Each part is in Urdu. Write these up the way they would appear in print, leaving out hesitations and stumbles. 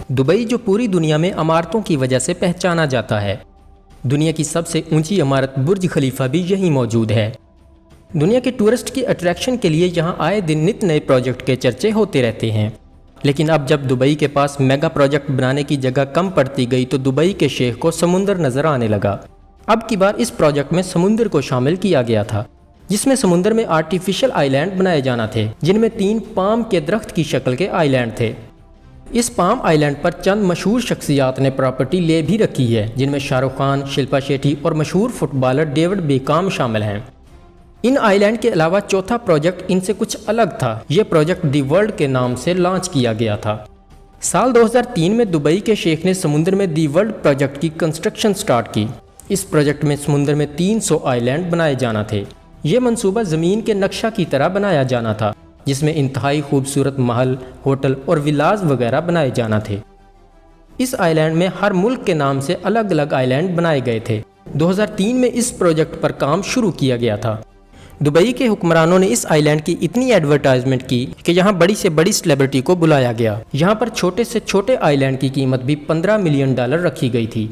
دبئی جو پوری دنیا میں عمارتوں کی وجہ سے پہچانا جاتا ہے، دنیا کی سب سے اونچی عمارت برج خلیفہ بھی یہیں موجود ہے۔ دنیا کے ٹورسٹ کی اٹریکشن کے لیے یہاں آئے دن نت نئے پروجیکٹ کے چرچے ہوتے رہتے ہیں، لیکن اب جب دبئی کے پاس میگا پروجیکٹ بنانے کی جگہ کم پڑتی گئی تو دبئی کے شیخ کو سمندر نظر آنے لگا۔ اب کی بار اس پروجیکٹ میں سمندر کو شامل کیا گیا تھا، جس میں سمندر میں آرٹیفیشل آئی لینڈ بنائے جانا تھے، جن میں 3 پام کے درخت کی شکل کے آئی لینڈ تھے۔ اس پام آئی لینڈ پر چند مشہور شخصیات نے پراپرٹی لے بھی رکھی ہے، جن میں شاہ رخ خان، شلپا شیٹھی اور مشہور فٹ بالر ڈیوڈ بیکام شامل ہیں۔ ان آئی لینڈ کے علاوہ چوتھا پروجیکٹ ان سے کچھ الگ تھا۔ یہ پروجیکٹ دی ورلڈ کے نام سے لانچ کیا گیا تھا۔ سال 2003 میں دبئی کے شیخ نے سمندر میں دی ورلڈ پروجیکٹ کی کنسٹرکشن سٹارٹ کی۔ اس پروجیکٹ میں سمندر میں 300 آئی لینڈ بنائے جانا تھے۔ یہ منصوبہ زمین کے نقشہ کی طرح بنایا جانا تھا، جس میں انتہائی خوبصورت محل، ہوٹل اور ولاز وغیرہ بنائے جانا تھے۔ اس آئی لینڈ میں ہر ملک کے نام سے الگ الگ آئی لینڈ بنائے گئے تھے۔ 2003 میں اس پروجیکٹ پر کام شروع کیا گیا تھا۔ دبئی کے حکمرانوں نے اس آئی لینڈ کی اتنی ایڈورٹائزمنٹ کی کہ یہاں بڑی سے بڑی سیلیبریٹی کو بلایا گیا۔ یہاں پر چھوٹے سے چھوٹے آئی لینڈ کی قیمت بھی $15 ملین رکھی گئی تھی،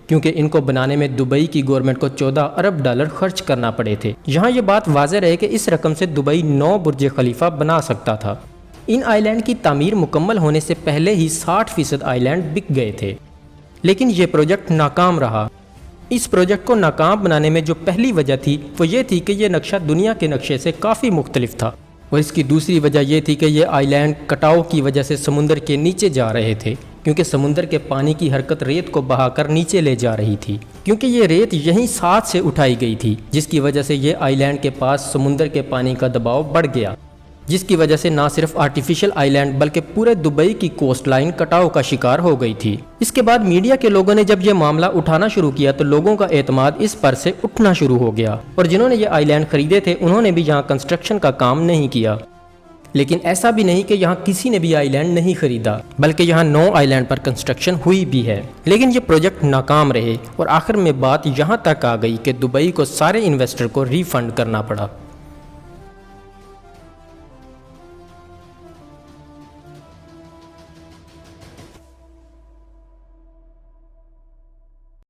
کیونکہ ان کو بنانے میں دبئی کی گورنمنٹ کو $14 ارب خرچ کرنا پڑے تھے۔ یہاں یہ بات واضح رہے کہ اس رقم سے دبئی 9 برج خلیفہ بنا سکتا تھا۔ ان آئی لینڈ کی تعمیر مکمل ہونے سے پہلے ہی 60% آئی لینڈ بک گئے تھے، لیکن یہ پروجیکٹ ناکام رہا۔ اس پروجیکٹ کو ناکام بنانے میں جو پہلی وجہ تھی وہ یہ تھی کہ یہ نقشہ دنیا کے نقشے سے کافی مختلف تھا، اور اس کی دوسری وجہ یہ تھی کہ یہ آئی لینڈ کٹاؤ کی وجہ سے سمندر کے نیچے جا رہے تھے، کیونکہ سمندر کے پانی کی حرکت ریت کو بہا کر نیچے لے جا رہی تھی، کیونکہ یہ ریت یہیں ساتھ سے اٹھائی گئی تھی، جس کی وجہ سے یہ آئی لینڈ کے پاس سمندر کے پانی کا دباؤ بڑھ گیا، جس کی وجہ سے نہ صرف آرٹیفیشل آئی لینڈ بلکہ پورے دبئی کی کوسٹ لائن کٹاؤ کا شکار ہو گئی تھی۔ اس کے بعد میڈیا کے لوگوں نے جب یہ معاملہ اٹھانا شروع کیا تو لوگوں کا اعتماد اس پر سے اٹھنا شروع ہو گیا، اور جنہوں نے یہ آئی لینڈ خریدے تھے انہوں نے بھی یہاں کنسٹرکشن کا کام نہیں کیا۔ لیکن ایسا بھی نہیں کہ یہاں کسی نے بھی آئی لینڈ نہیں خریدا، بلکہ یہاں 9 آئی لینڈ پر کنسٹرکشن ہوئی بھی ہے، لیکن یہ پروجیکٹ ناکام رہے، اور آخر میں بات یہاں تک آ گئی کہ دبئی کو سارے انویسٹر کو ری فنڈ کرنا پڑا۔